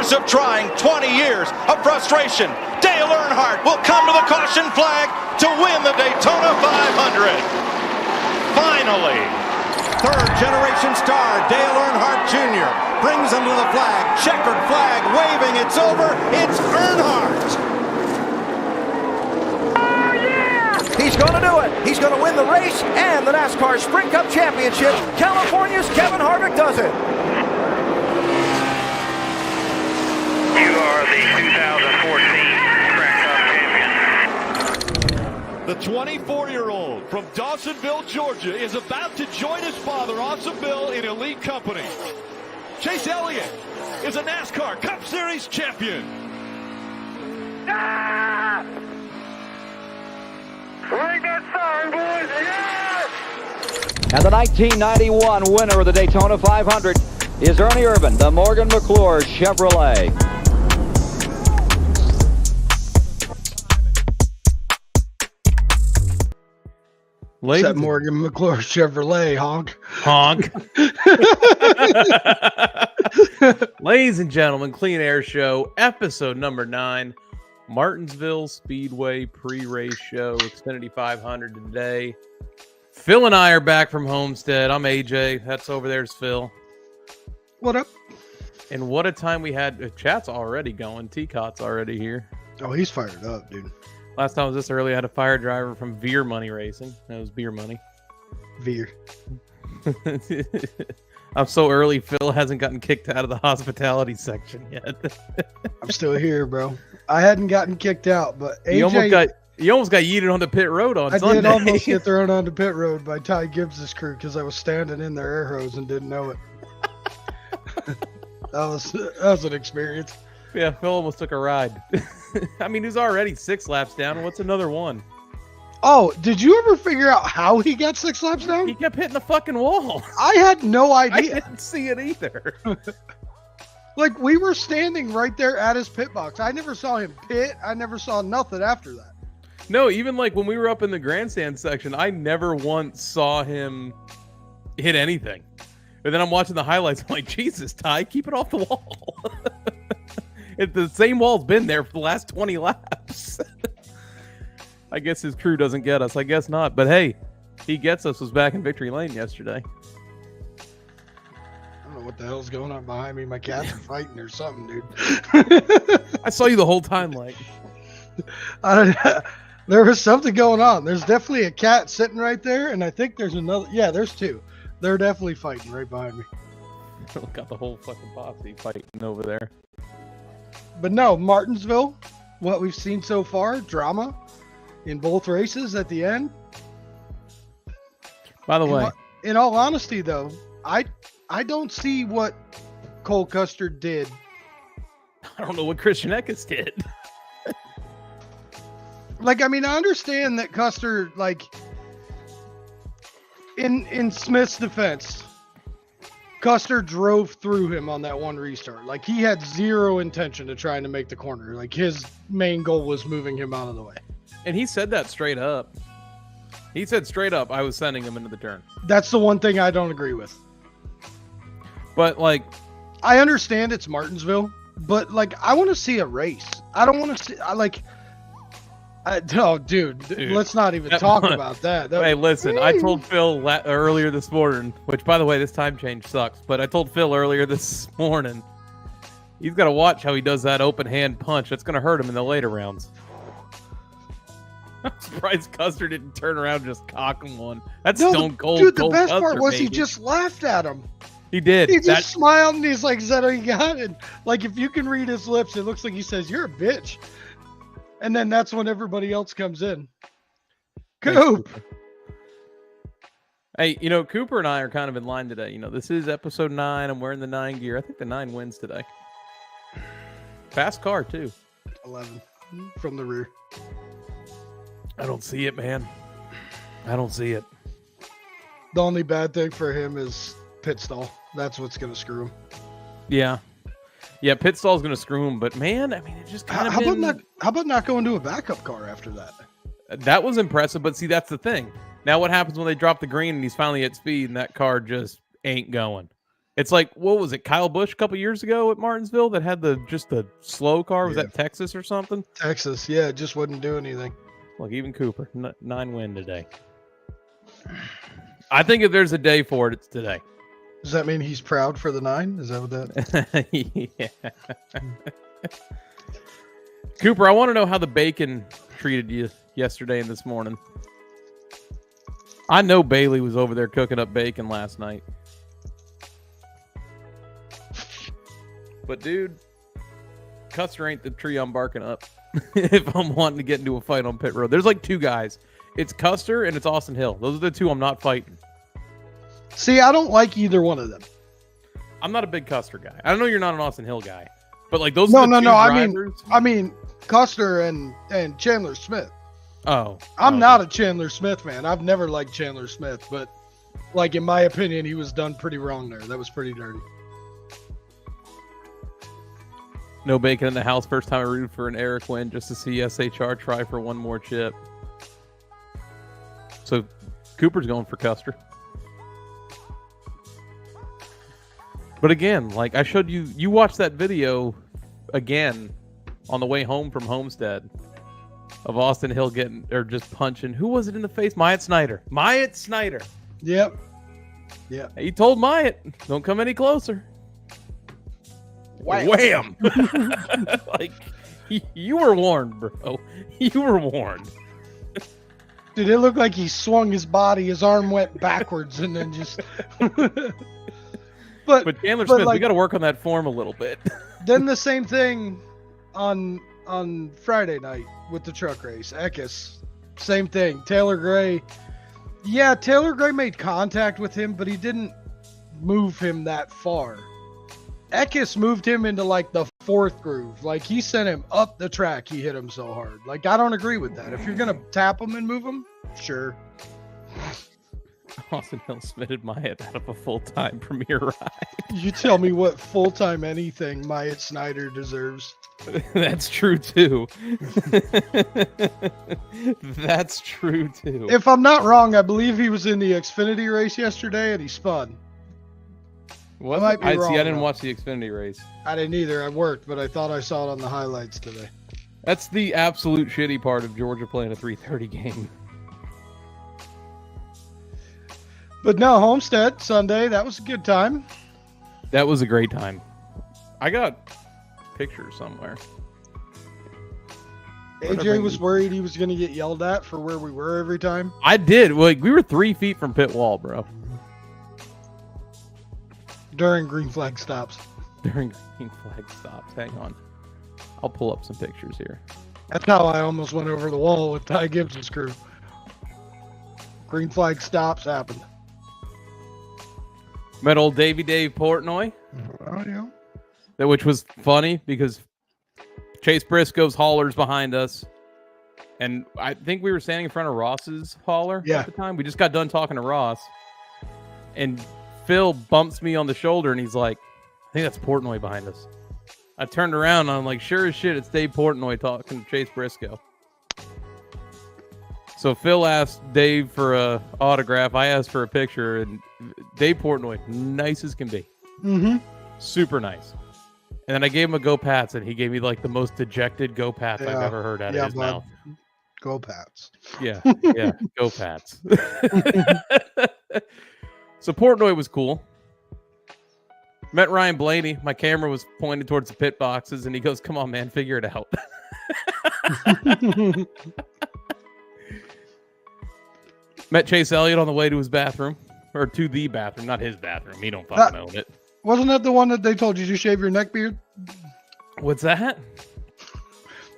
years of trying, 20 years of frustration. Dale Earnhardt will come to the caution flag to win the Daytona 500. Finally. Third-generation star Dale Earnhardt Jr. brings him to the flag. Checkered flag waving. It's over. It's Earnhardt. He's going to do it. He's going to win the race and the NASCAR Sprint Cup Championship. California's Kevin Harvick does it. You are the 2014 Sprint Cup champion. The 24-year-old from Dawsonville, Georgia, is about to join his father, Dawsonville, in elite company. Chase Elliott is a NASCAR Cup Series champion. Ah! Ring that sign, boys! Yes! And the 1991 winner of the Daytona 500 is Ernie Irvan, the Morgan McClure Chevrolet. What's that Morgan McClure Chevrolet, honk? Honk. Ladies and gentlemen, Clean Air Show, episode number 9. Martinsville Speedway pre-race show, Xfinity 500 today. Phil and I are back from Homestead. I'm AJ. That's over there's Phil. What up? And what a time we had. Chat's already going. T-Cot's already here. Oh, he's fired up, dude. Last time was this early. I had a fire driver from Veer Money Racing. That was Beer Money. Veer. I'm so early, Phil hasn't gotten kicked out of the hospitality section yet. I'm still here, bro. I hadn't gotten kicked out, but AJ... You almost got yeeted on the pit road on Sunday. I did almost get thrown onto pit road by Ty Gibbs' crew because I was standing in their air hose and didn't know it. that was an experience. Yeah, Phil almost took a ride. I mean, he's already 6 laps down. What's another one? Oh, did you ever figure out how he got 6 laps down? He kept hitting the fucking wall. I had no idea. I didn't see it either. Like, we were standing right there at his pit box. I never saw him pit. I never saw nothing after that. No, even like when we were up in the grandstand section, I never once saw him hit anything. But then I'm watching the highlights. I'm like, Jesus, Ty, keep it off the wall. The same wall's been there for the last 20 laps. I guess his crew doesn't get us. I guess not. But hey, he gets us. Was back in Victory Lane yesterday. I don't know what the hell's going on behind me. My cats are fighting or something, dude. I saw you the whole time, like. There was something going on. There's definitely a cat sitting right there, and I think there's another. Yeah, there's 2. They're definitely fighting right behind me. Got the whole fucking posse fighting over there. But no, Martinsville, what we've seen so far, drama in both races at the end. By the way, in all honesty, though, I don't see what Cole Custer did. I don't know what Christian Eckes did. Like, I mean, I understand that Custer, like, in Smith's defense, Custer drove through him on that one restart. Like, he had zero intention of trying to make the corner. Like, his main goal was moving him out of the way. And he said that straight up. He said straight up, I was sending him into the turn. That's the one thing I don't agree with. But, like... I understand it's Martinsville, but, like, I want to see a race. I don't want to see... Dude, let's not even talk about that. Hey, listen, I told Phil earlier this morning, which, by the way, this time change sucks, but I told Phil earlier this morning, he's got to watch how he does that open hand punch. That's going to hurt him in the later rounds. I'm surprised Custer didn't turn around and just cock him one. That's stone cold. Dude, the best Custer, part was baby. He just laughed at him. He did. He just smiled and he's like, is that all you got? And, like, if you can read his lips, it looks like he says, you're a bitch. And then that's when everybody else comes in. Coop. Hey, you know, Cooper and I are kind of in line today. You know, this is episode 9. I'm wearing the 9 gear. I think the 9 wins today. Fast car, too. 11 from the rear. I don't see it, man. I don't see it. The only bad thing for him is pit stall. That's what's going to screw him. Yeah. Yeah, pit stall's going to screw him, but man, I mean, it just kind of how about not going to a backup car after that? That was impressive, but see, that's the thing. Now what happens when they drop the green and he's finally at speed and that car just ain't going? It's like, what was it, Kyle Busch a couple years ago at Martinsville that had the slow car? Was that Texas or something? Texas, yeah, it just wouldn't do anything. Look, even Cooper, 9 win today. I think if there's a day for it, it's today. Does that mean he's proud for the 9? Is that what that? Yeah. Cooper, I want to know how the bacon treated you yesterday and this morning. I know Bailey was over there cooking up bacon last night. But, dude, Custer ain't the tree I'm barking up if I'm wanting to get into a fight on pit road. There's like 2 guys. It's Custer and it's Austin Hill. Those are the 2 I'm not fighting. See, I don't like either one of them. I'm not a big Custer guy. I know you're not an Austin Hill guy. But, like, those are the 2 drivers. I mean, Custer and Chandler Smith. Oh. I'm not a Chandler Smith fan. I've never liked Chandler Smith. But, like, in my opinion, he was done pretty wrong there. That was pretty dirty. No bacon in the house. First time I rooted for an Eric win just to see SHR try for one more chip. So Cooper's going for Custer. But again, like I showed you, you watched that video again on the way home from Homestead of Austin Hill getting, or just punching. Who was it in the face? Myatt Snyder. Myatt Snyder. Yep. Yeah. He told Myatt, don't come any closer. Wham! Like, you were warned, bro. You were warned. Dude, it looked like he swung his body. His arm went backwards and then just... But Chandler Smith, we got to work on that form a little bit. Then the same thing on Friday night with the truck race. Eckes, same thing. Taylor Gray. Yeah, Taylor Gray made contact with him, but he didn't move him that far. Eckes moved him into like the 4th groove. Like he sent him up the track. He hit him so hard. Like I don't agree with that. If you're gonna tap him and move him, sure. Austin Hill submitted Myatt out of a full-time premier ride. You tell me what full-time anything Myatt Snyder deserves. That's true too. That's true too. If I'm not wrong, I believe he was in the Xfinity race yesterday and he spun. What? I might be wrong, I didn't watch the Xfinity race. I didn't either. I worked, but I thought I saw it on the highlights today. That's the absolute shitty part of Georgia playing a 3:30 game. But no, Homestead Sunday, that was a good time. That was a great time. I got pictures somewhere. AJ was worried he was going to get yelled at for where we were every time. I did. Like we were 3 feet from pit wall, bro. During green flag stops. During green flag stops. Hang on. I'll pull up some pictures here. That's how I almost went over the wall with Ty Gibbs's crew. Green flag stops happened. Met old Davey Dave Portnoy. Oh, yeah. Which was funny because Chase Briscoe's hauler's behind us. And I think we were standing in front of Ross's hauler at the time. We just got done talking to Ross. And Phil bumps me on the shoulder and he's like, I think that's Portnoy behind us. I turned around and I'm like, sure as shit, it's Dave Portnoy talking to Chase Briscoe. So Phil asked Dave for a autograph. I asked for a picture, and Dave Portnoy, nice as can be. Mm-hmm. Super nice. And then I gave him a Go Pats, and he gave me like the most dejected Go Pats I've ever heard out of his mouth. Go Pats. Yeah, Go Pats. So Portnoy was cool. Met Ryan Blaney. My camera was pointed towards the pit boxes, and he goes, come on, man, figure it out. Met Chase Elliott on the way to his bathroom. Or to the bathroom, not his bathroom. He don't fucking own it. Wasn't that the one that they told you to shave your neck beard? What's that?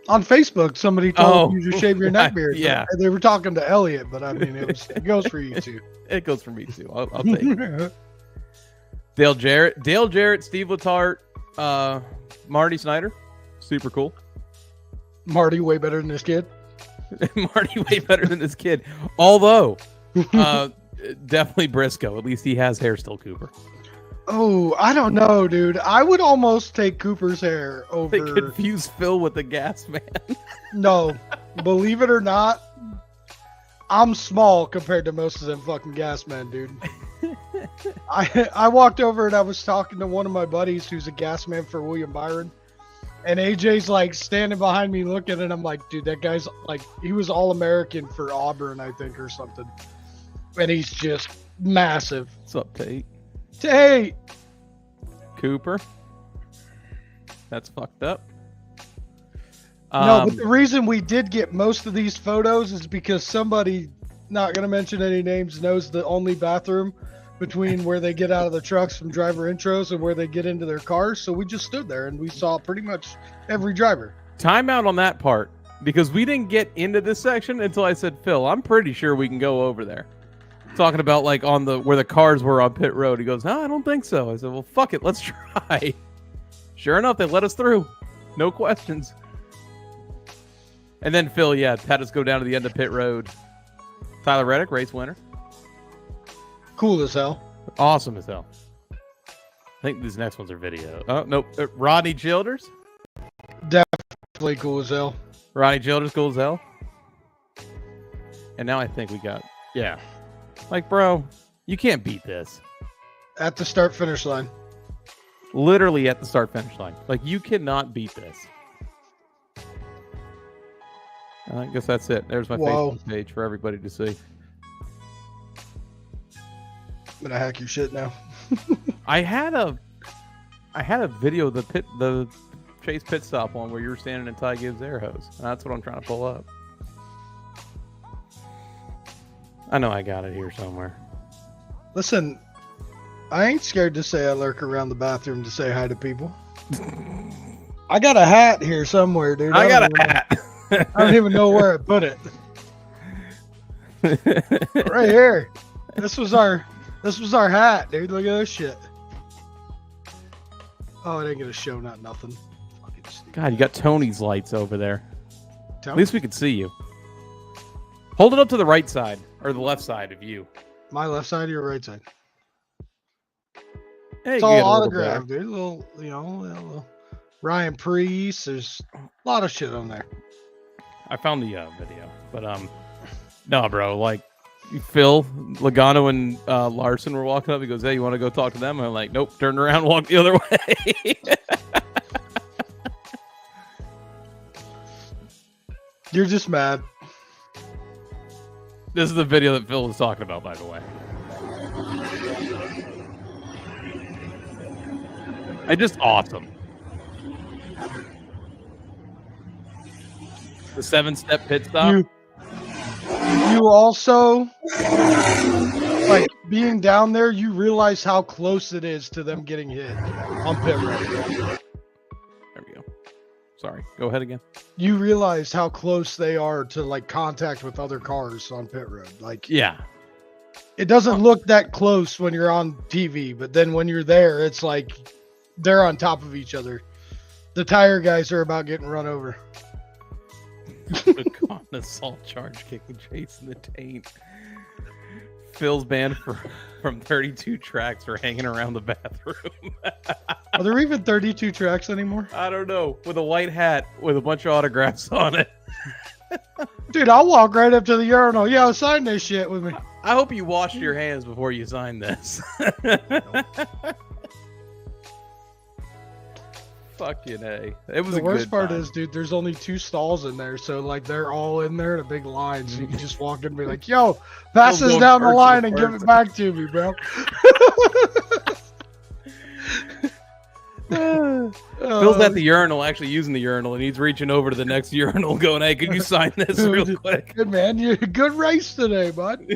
On Facebook, somebody told you to shave your neck beard. Yeah. They were talking to Elliott, but I mean, it goes for you too. It goes for me too. I'll take it. Dale Jarrett, Steve Letarte, Marty Snyder. Super cool. Marty, way better than this kid. Marty way better than this kid. Although, definitely Briscoe. At least he has hair still, Cooper. Oh, I don't know, dude. I would almost take Cooper's hair over... They confuse Phil with the gas man. No. Believe it or not, I'm small compared to most of them fucking gas men, dude. I walked over and I was talking to one of my buddies who's a gas man for William Byron. And AJ's like standing behind me looking, and I'm like, dude, that guy's like, he was All-American for Auburn, I think, or something. And he's just massive. What's up, Tate? Tate! Cooper. That's fucked up. No, but the reason we did get most of these photos is because somebody, not going to mention any names, knows the only bathroom between where they get out of the trucks from driver intros and where they get into their cars. So we just stood there and we saw pretty much every driver. Timeout on that part, because we didn't get into this section until I said, Phil, I'm pretty sure we can go over there. Talking about like on the where the cars were on pit road. He goes, no, I don't think so. I said, well, fuck it, let's try. Sure enough, they let us through. No questions. And then Phil, had us go down to the end of pit road. Tyler Reddick, race winner. Cool as hell. Awesome as hell. I think these next ones are video. Oh, nope. Rodney Childers. Definitely cool as hell. Rodney Childers, cool as hell. And now I think we got, like, bro, you can't beat this. At the start-finish line. Literally at the start-finish line. Like, you cannot beat this. I guess that's it. There's my Facebook page for everybody to see. I'm gonna hack your shit now. I had a video of the Chase pit stop one where you were standing in Ty Gibbs air hose. And that's what I'm trying to pull up. I know I got it here somewhere. Listen, I ain't scared to say I lurk around the bathroom to say hi to people. I got a hat here somewhere, dude. I got a hat. I don't even know where I put it. Right here. This was our hat, dude. Look at this shit. Oh, it ain't gonna show nothing. Fucking stupid. God, you got Tony's lights over there. Tony? At least we can see you. Hold it up to the right side or the left side of you. My left side or your right side? Hey, It's all autographed, dude. Little Ryan Preece. There's a lot of shit on there. I found the video, but no, bro. Like Phil, Logano, and Larson were walking up. He goes, "Hey, you want to go talk to them?" And I'm like, "Nope." Turn around, walk the other way. You're just mad. This is the video that Phil was talking about, by the way. It's just awesome. The 7-step pit stop. You also, like, being down there, you realize how close it is to them getting hit on pit road. There we go. Sorry. Go ahead again. You realize how close they are to, like, contact with other cars on pit road. Like, Yeah. it doesn't look that close when you're on TV, but then when you're there, it's like they're on top of each other. The tire guys are about getting run over. On assault charge kicking Chase in the taint. Phil's banned from 32 tracks for hanging around the bathroom. Are there even 32 tracks anymore? I don't know. With a white hat with a bunch of autographs on it. Dude, I'll walk right up to the urinal. Yo, sign this shit with me. I hope you washed your hands before you signed this. Fucking A. It was The a worst good part time. is, dude, there's only 2 stalls in there, so like they're all in there in a big line, so you can just walk in and be like, yo, pass We'll this go down the person line to and give it person. back to me, bro. Phil's at the urinal, actually using the urinal, and he's reaching over to the next urinal going, hey, could you sign this real quick? Good man, you good race today, bud.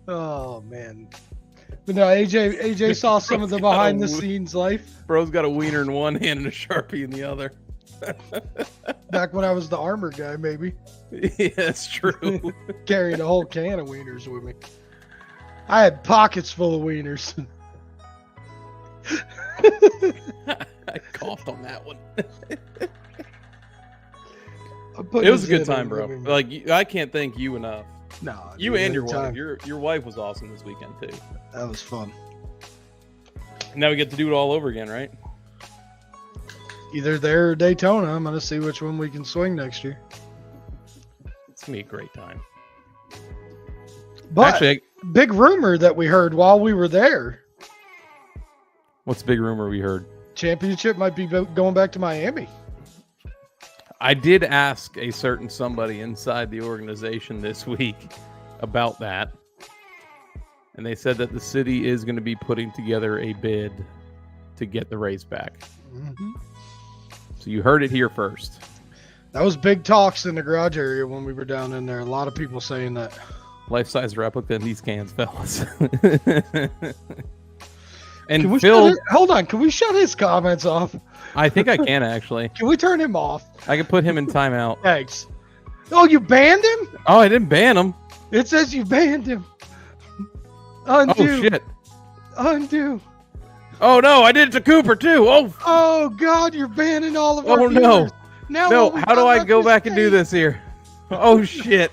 Oh man. But no, AJ saw some of the behind the scenes life. Bro's got a wiener in one hand and a Sharpie in the other. Back when I was the armor guy, maybe. Yeah, that's true. Carrying a whole can of wieners with me. I had pockets full of wieners. I coughed on that one. It It was a good time, bro. Like, I can't thank you enough. No, You dude, and your anytime. wife. Your wife was awesome this weekend too. That was fun. Now we get to do it all over again, right? Either there or Daytona. I'm gonna see which one we can swing next year. It's gonna be a great time. But Actually, big rumor that we heard while we were there. what's the big rumor we heard? Championship might be going back to Miami. I did ask a certain somebody inside the organization this week about that. And they said that the city is going to be putting together a bid to get the race back. Mm-hmm. So you heard it here first. That was big talks in the garage area when we were down in there. A lot of people saying that. Life-size replica in these cans, fellas. And Can we Phil, hold on. Can we shut his comments off? I think I can actually. Can we turn him off? I can put him in timeout. Thanks. Oh, you banned him? Oh, I didn't ban him. It says you banned him. Undo. Oh, shit. Undo. Oh, no, I did it to Cooper, too. Oh, God, you're banning all of our Oh, viewers. no. Now No, what we've how do done I left go is back and do fake. this here? Oh, shit.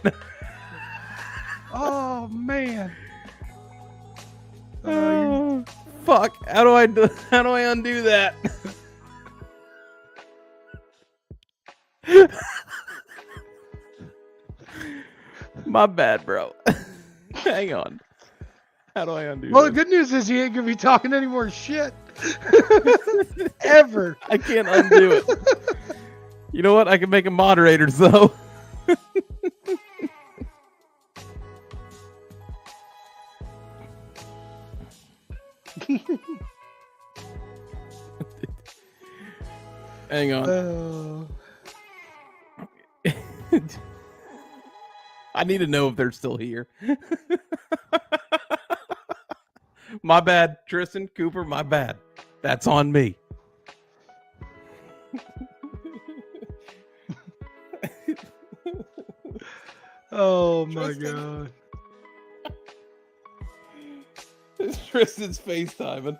Oh, man. Oh, fuck. How do I undo that? My bad, bro. Hang on. How do I undo Well, the this? good news is he ain't going to be talking any more shit. Ever. I can't undo it. You know what? I can make him moderators, though. Hang on. I need to know if they're still here. My bad, Tristan, Cooper, my bad. That's on me. Oh, my God. Tristan's FaceTiming.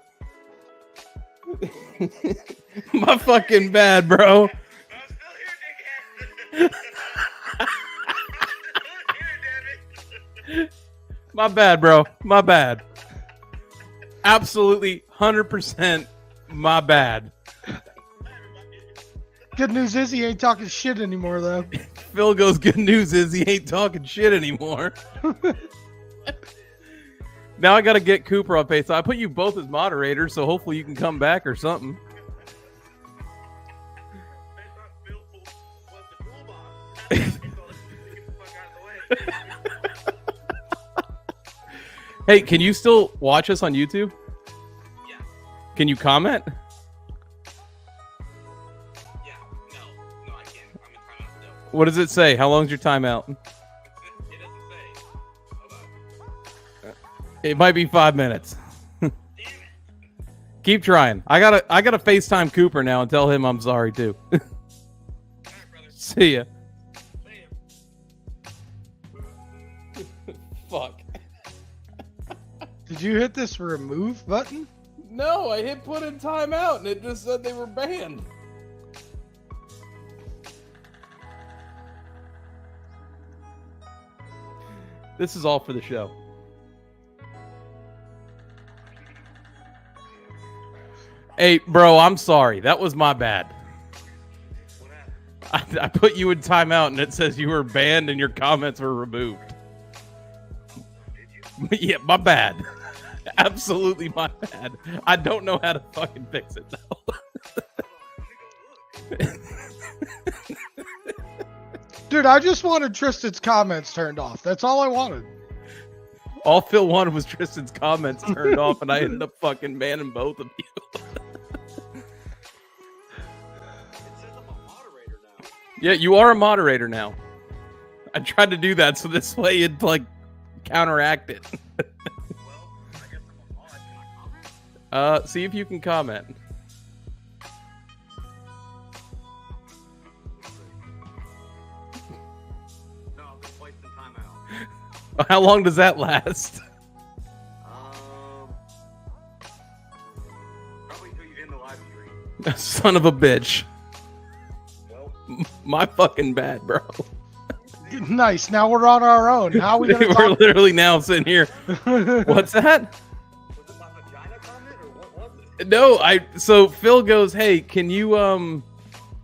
My fucking bad, bro. I'm still here, dickhead. Still here, My bad, bro. My bad. Absolutely 100% my bad. Good news is he ain't talking shit anymore, though. Phil goes, good news is he ain't talking shit anymore. Now I got to get Cooper on pace. So I put you both as moderators, so hopefully you can come back or something. Hey, can you still watch us on YouTube? Yeah. Can you comment? Yeah. No, I can't. I'm in timeout still. What does it say? How long's your timeout? It doesn't say. Hold on. It might be 5 minutes. Damn it. Keep trying. I gotta FaceTime Cooper now and tell him I'm sorry too. All right, brother. See ya. See ya. Fuck. Did you hit this remove button? No, I hit put in timeout and it just said they were banned. This is all for the show. Hey, bro, I'm sorry. That was my bad. What happened? I put you in timeout and it says you were banned and your comments were removed. Did you? Yeah, my bad. Absolutely my bad. I don't know how to fucking fix it though. Let me go look. Dude, I just wanted Tristan's comments turned off. That's all I wanted. All Phil wanted was Tristan's comments turned off, and I ended up fucking banning both of you. It says I'm a moderator now. Yeah, you are a moderator now. I tried to do that so this way it'd like counteract it. Well, I guess I'm a mod. Can I comment? See if you can comment. No, I'm just wasting time out. How long does that last? Probably until you end the live stream. Son of a bitch. Well, My fucking bad, bro. Nice. Now we're on our own. How are we gonna We're talk? literally now sitting here. What's that? was it my vagina comment or what was it? No, so Phil goes, "Hey, can you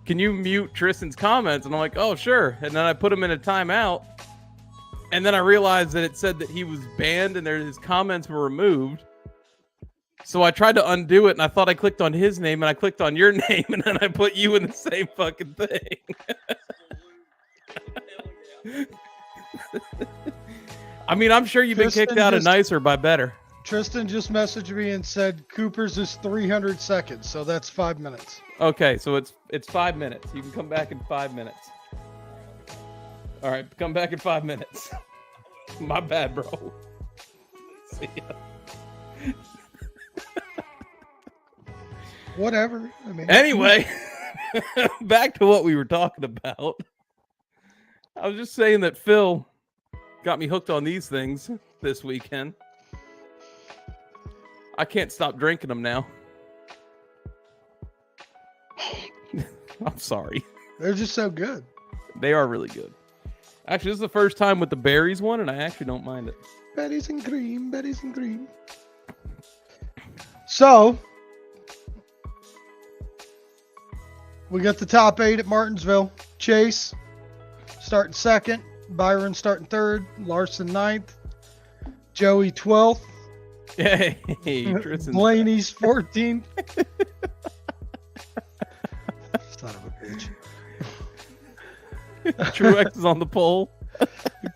mute Tristan's comments?" And I'm like, "Oh, sure." And then I put him in a timeout. And then I realized that it said that he was banned and his comments were removed. So I tried to undo it, and I thought I clicked on his name, and I clicked on your name, and then I put you in the same fucking thing. I mean, I'm sure you've been kicked out of nicer by better. Tristan just messaged me and said Cooper's is 300 seconds, so that's 5 minutes. Okay, so it's 5 minutes. You can come back in 5 minutes. All right, come back in 5 minutes. My bad, bro. See ya. Whatever. I mean, anyway, back to what we were talking about. I was just saying that Phil got me hooked on these things this weekend. I can't stop drinking them now. I'm sorry. They're just so good. They are really good. Actually, this is the first time with the berries one, and I actually don't mind it. Berries and cream, berries and cream. So, we got the top 8 at Martinsville. Chase starting 2nd. Byron starting 3rd. Larson 9th. Joey 12th. Hey, Tristan. Blaney's 14th. Son of a bitch. Truex is on the pole.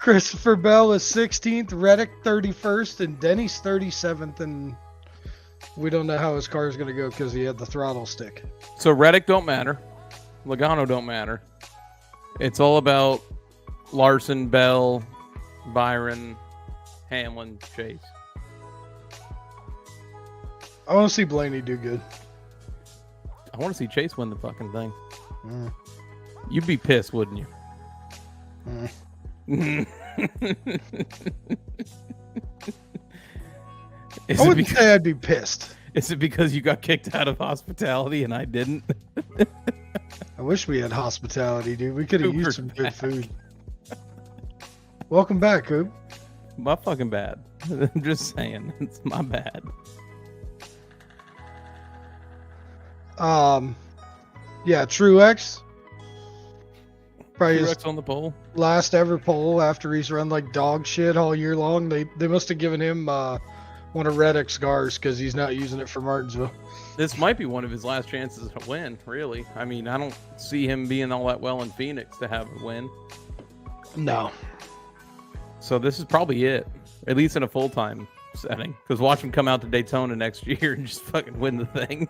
Christopher Bell is 16th, Reddick 31st, and Denny's 37th. And we don't know how his car is going to go because he had the throttle stick. So Reddick don't matter. Logano don't matter. It's all about Larson, Bell, Byron, Hamlin, Chase. I want to see Blaney do good. I want to see Chase win the fucking thing. You'd be pissed, wouldn't you? I wouldn't say I'd be pissed. Is it because you got kicked out of hospitality and I didn't? I wish we had hospitality, dude. We could have used some good food. Welcome back, Coop. My fucking bad. I'm just saying. It's my bad. Yeah, Truex. Probably his Truex on the pole. last ever pole after he's run like dog shit all year long. They must have given him one of Reddick's cars because he's not using it for Martinsville. This might be one of his last chances to win, really. I mean, I don't see him being all that well in Phoenix to have a win. No. So this is probably it, at least in a full-time setting. Because watch him come out to Daytona next year and just fucking win the thing.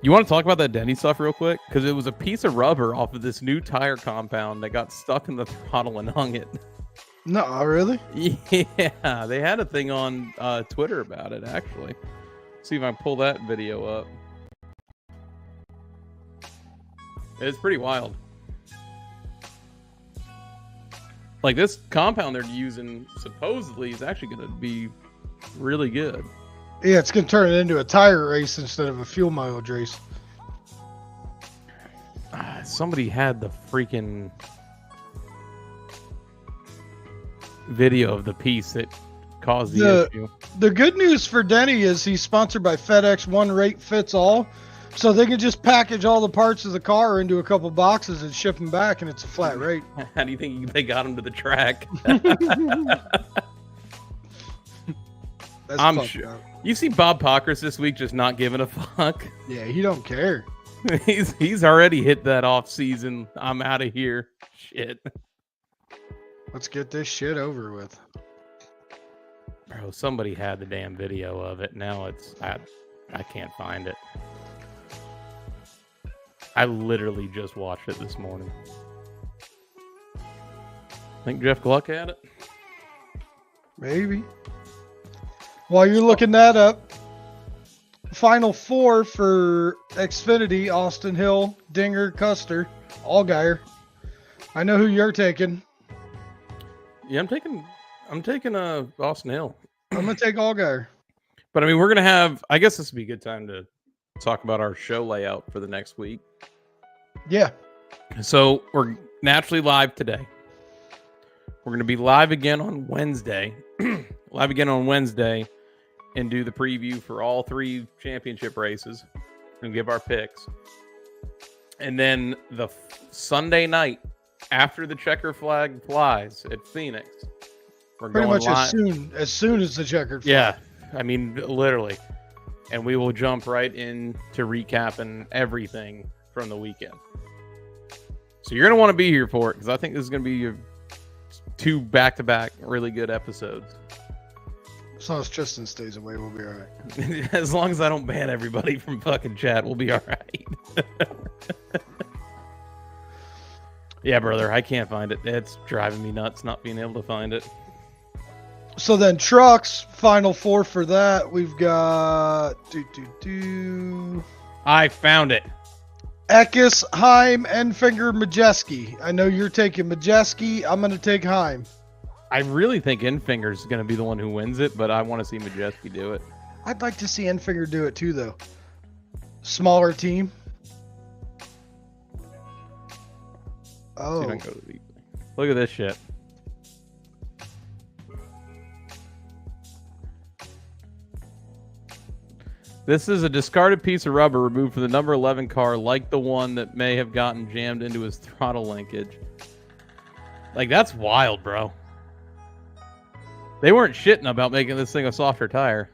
You want to talk about that Denny stuff real quick? Because it was a piece of rubber off of this new tire compound that got stuck in the throttle and hung it. No, really? Yeah, they had a thing on Twitter about it, actually. See if I can pull that video up. It's pretty wild. Like, this compound they're using supposedly is actually going to be really good. Yeah, it's going to turn it into a tire race instead of a fuel mileage race. Somebody had the freaking video of the piece that caused the issue. The good news for Denny is he's sponsored by FedEx. One rate fits all. So they can just package all the parts of the car into a couple boxes and ship them back, and it's a flat rate. How do you think they got him to the track? I'm sure. Up. You see Bob Pockris this week just not giving a fuck. Yeah, he don't care. he's already hit that off season. I'm out of here. Shit. Let's get this shit over with. Bro, somebody had the damn video of it. Now it's I can't find it. I literally just watched it this morning. Think Jeff Gluck had it? Maybe. While you're looking that up, Final 4 for Xfinity, Austin Hill, Dinger, Custer, Allgaier. I know who you're taking. Yeah, I'm taking Austin Hill. I'm going to take Allgaier. But I mean, we're going to have, I guess this would be a good time to talk about our show layout for the next week. Yeah. So we're naturally live today. We're going to be live again on Wednesday. And do the preview for all 3 championship races and give our picks. And then the Sunday night, after the checker flag flies at Phoenix. We're Pretty going much live. as soon as the checkered flag. Yeah, I mean, literally. And we will jump right into recapping everything from the weekend. So you're going to want to be here for it, because I think this is going to be your 2 back-to-back really good episodes. As long as Tristan stays away, we'll be all right. As long as I don't ban everybody from fucking chat, we'll be all right. Yeah, brother, I can't find it. It's driving me nuts not being able to find it. So then trucks, final 4 for that. We've got I found it. Eckes, Heim, Enfinger, Majeski. I know you're taking Majeski. I'm going to take Heim. I really think Enfinger's going to be the one who wins it, but I want to see Majeski do it. I'd like to see Enfinger do it too, though. Smaller team. Oh. See if I can go to the weekly. Look at this shit. This is a discarded piece of rubber removed from the number 11 car, like the one that may have gotten jammed into his throttle linkage. Like, that's wild, bro. They weren't shitting about making this thing a softer tire.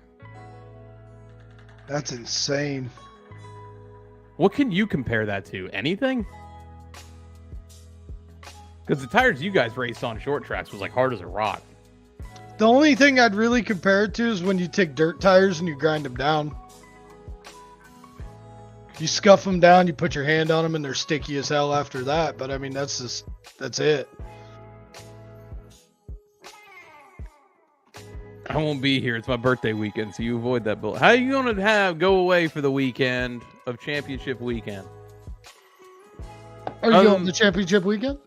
That's insane. What can you compare that to? Anything? Because the tires you guys raced on short tracks was like hard as a rock. The only thing I'd really compare it to is when you take dirt tires and you grind them down. You scuff them down, you put your hand on them, and they're sticky as hell after that. But I mean, that's it. I won't be here. It's my birthday weekend, so you avoid that bullet. How are you going to go away for the weekend of championship weekend? Are you going to championship weekend?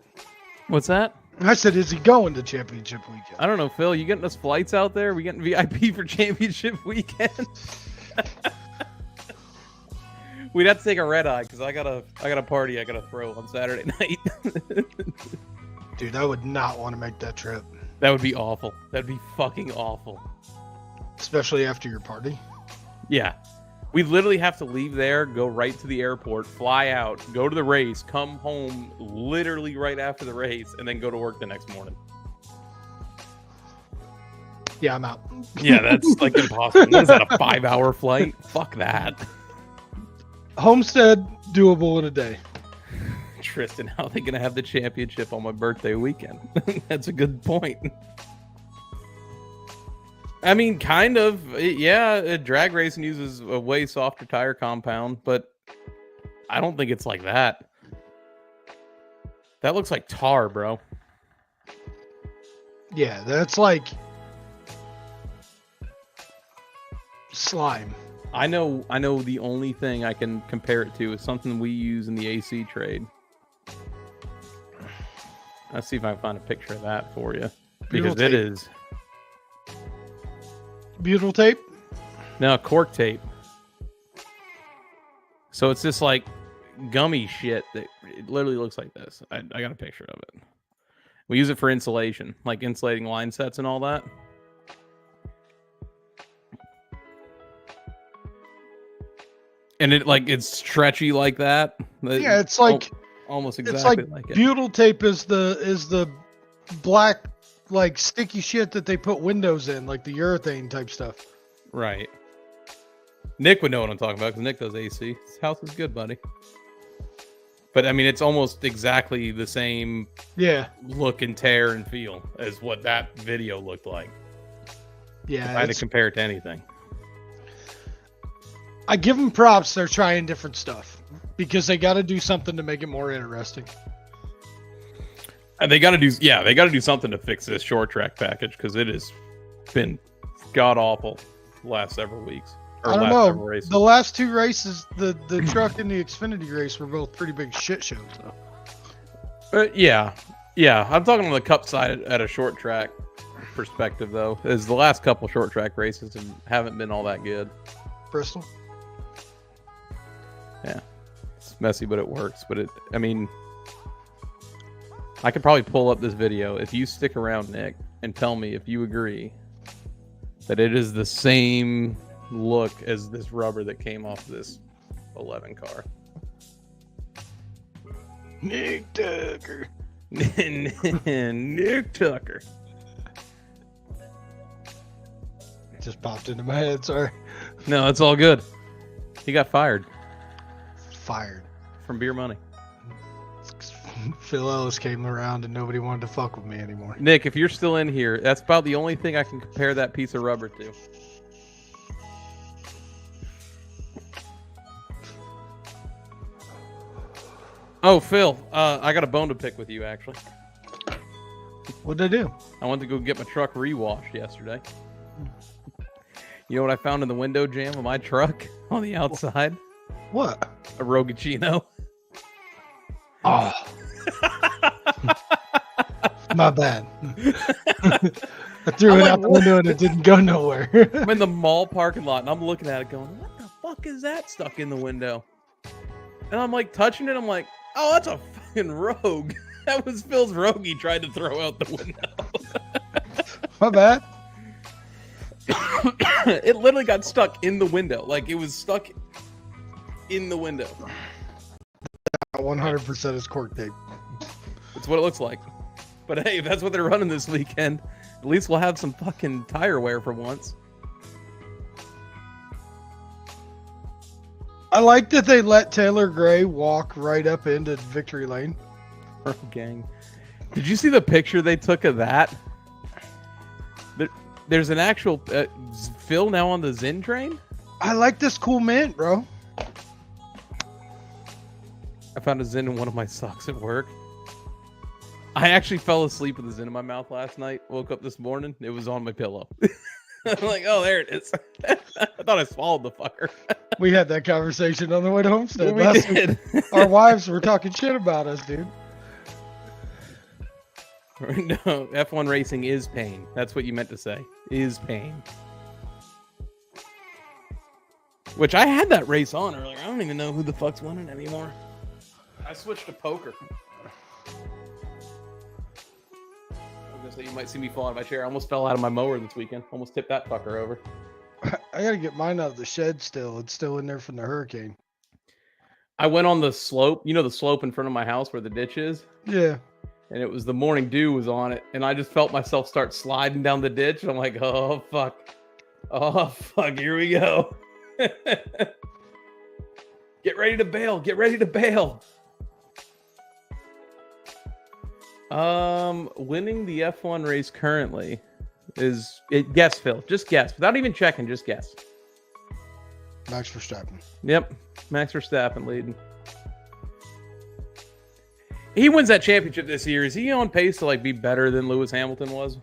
What's that? I said, is he going to championship weekend? I don't know, Phil. You getting us flights out there? We getting VIP for championship weekend? We'd have to take a red eye because I got a party I gotta throw on Saturday night. Dude, I would not want to make that trip. That would be awful. That'd be fucking awful. Especially after your party. Yeah. We literally have to leave there, go right to the airport, fly out, go to the race, come home literally right after the race, and then go to work the next morning. Yeah, I'm out. Yeah, that's like impossible. What is that, a 5-hour flight? Fuck that. Homestead, doable in a day. Tristan, how are they going to have the championship on my birthday weekend? That's a good point. I mean, kind of. Yeah, drag racing uses a way softer tire compound, but I don't think it's like that. That looks like tar, bro. Yeah, that's like slime. I know the only thing I can compare it to is something we use in the AC trade. Let's see if I can find a picture of that for you. Because it is. Butyl tape? No, cork tape. So it's just like gummy shit that it literally looks like this. I got a picture of it. We use it for insulation, like insulating line sets and all that. And it's stretchy like that. Yeah, it's like almost exactly like it. butyl tape is the black like sticky shit that they put windows in, like the urethane type stuff. Right. Nick would know what I'm talking about because Nick does AC. His house is good, buddy. But I mean, it's almost exactly the same look and tear and feel as what that video looked like. Yeah, if I had to compare it to anything. I give them props. They're trying different stuff because they got to do something to make it more interesting. And they got to do something to fix this short track package because it has been god awful the last several weeks. I don't know. The last 2 races, the truck and the Xfinity race were both pretty big shit shows, though. Yeah. I'm talking on the Cup side at a short track perspective, though, as the last couple short track races haven't been all that good. Bristol. Yeah, it's messy, but it works. But I mean, I could probably pull up this video if you stick around, Nick, and tell me if you agree that it is the same look as this rubber that came off this 11 car. Nick Tucker. Nick Tucker. It just popped into my head. Sorry. No, it's all good. He got fired Fired. from Beer Money. Phil Ellis came around and nobody wanted to fuck with me anymore. Nick, if you're still in here, that's about the only thing I can compare that piece of rubber to. Oh, Phil, I got a bone to pick with you, actually. What'd I do? I went to go get my truck rewashed yesterday. You know what I found in the window jam of my truck on the outside? What? A Rogacino. Oh. My bad. I threw it out the window and it didn't go nowhere. I'm in the mall parking lot and I'm looking at it going, what the fuck is that stuck in the window? And I'm like touching it. I'm like, oh, that's a fucking Rogue. That was Phil's Rogue he tried to throw out the window. My bad. It literally got stuck in the window. Like it was stuck in the window. 100% is cork tape. That's what it looks like. But hey, if that's what they're running this weekend, at least we'll have some fucking tire wear for once. I like that they let Taylor Gray walk right up into Victory Lane. Oh, gang. Did you see the picture they took of that? There's an actual Phil now on the Zen train? I like this cool mint, bro. I found a Zen in one of my socks at work. I actually fell asleep with a Zen in my mouth last night. Woke up this morning. It was on my pillow. I'm like, oh, there it is. I thought I swallowed the fucker. We had that conversation on the way to Homestead We last did. week. Our wives were talking shit about us, dude. No, F1 racing is pain. That's what you meant to say. Is pain. Which I had that race on earlier. I don't even know who the fuck's winning anymore. I switched to poker. I was gonna say you might see me fall out of my chair. I almost fell out of my mower this weekend. Almost tipped that fucker over. I gotta get mine out of the shed still. It's still in there from the hurricane. I went on the slope. You know the slope in front of my house where the ditch is? Yeah. And it was the morning dew was on it. And I just felt myself start sliding down the ditch. And I'm like, oh, fuck. Oh, fuck. Here we go. Get ready to bail. Get ready to bail. Winning the F1 race currently is guess, Phil. Just guess. Without even checking, just guess. Max Verstappen. Yep. Max Verstappen leading. He wins that championship this year. Is he on pace to be better than Lewis Hamilton was?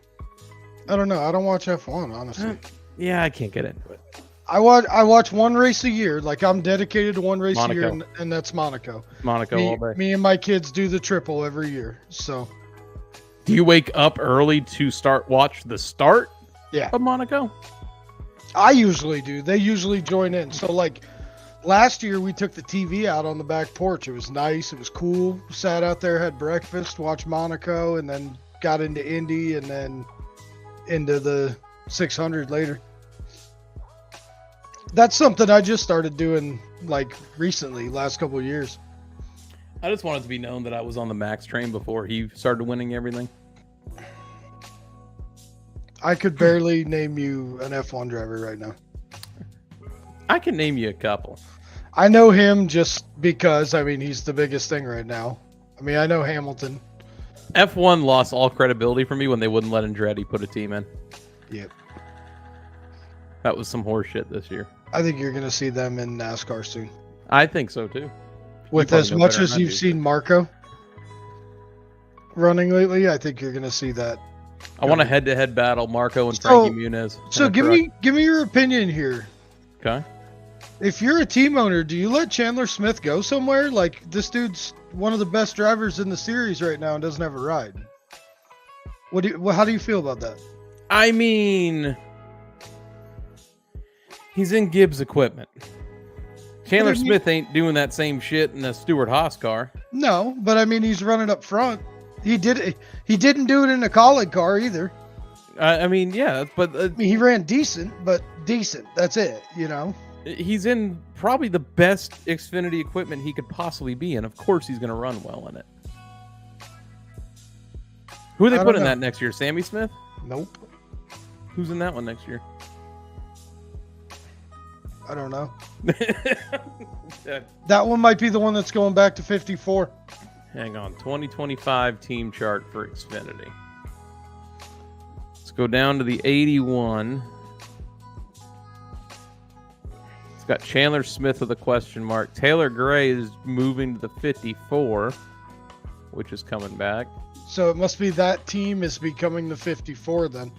I don't know. I don't watch F1, honestly. Yeah, I can't get into it. I watch one race a year. Like I'm dedicated to one race Monaco. a year, and that's Monaco. Monaco all day. Me and my kids do the triple every year. So Do you wake up early to watch the start yeah, of Monaco? I usually do. They usually join in. So last year we took the TV out on the back porch. It was nice. It was cool. Sat out there, had breakfast, watched Monaco, and then got into Indy, and then into the 600 later. That's something I just started doing recently, last couple of years. I just wanted to be known that I was on the Max train before he started winning everything. I could barely name you an F1 driver right now. I can name you a couple. I know him just because, he's the biggest thing right now. I know Hamilton. F1 lost all credibility for me when they wouldn't let Andretti put a team in. Yep. That was some horse shit this year. I think you're going to see them in NASCAR soon. I think so too. With probably as know much better as than I you've do. seen Marco running lately, I think you're going to see that. I want a head-to-head battle, Marco and So- Frankie Muniz. So give me your opinion here. Okay. If you're a team owner, do you let Chandler Smith go somewhere? This dude's one of the best drivers in the series right now and doesn't have a ride. How do you feel about that? He's in Gibbs equipment. Chandler But Smith ain't doing that same shit in a Stewart Haas car. No, but he's running up front. He didn't do it in a Colleague car either. Yeah, but He ran decent, but decent. That's it, he's in probably the best Xfinity equipment he could possibly be in. Of course he's going to run well in it. Who are they I don't putting know. that next year? Sammy Smith? Nope. Who's in that one next year? I don't know. Yeah. That one might be the one that's going back to 54. Hang on. 2025 team chart for Xfinity. Let's go down to the 81. It's got Chandler Smith with a question mark. Taylor Gray is moving to the 54, which is coming back. So it must be that team is becoming the 54 then.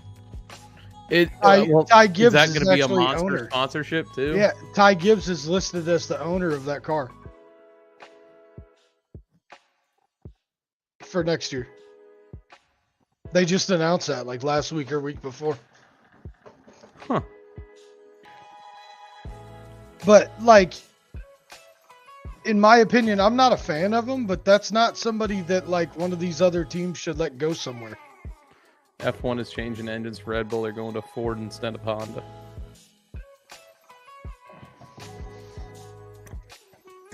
Ty Gibbs is that is going to be a actually monster owner. sponsorship too? Yeah, Ty Gibbs is listed as the owner of that car for next year. They just announced that like last week or week before. Huh. But like, in my opinion, I'm not a fan of him, but that's not somebody that like one of these other teams should let go somewhere. F1 is changing engines for Red Bull. They're going to Ford instead of Honda.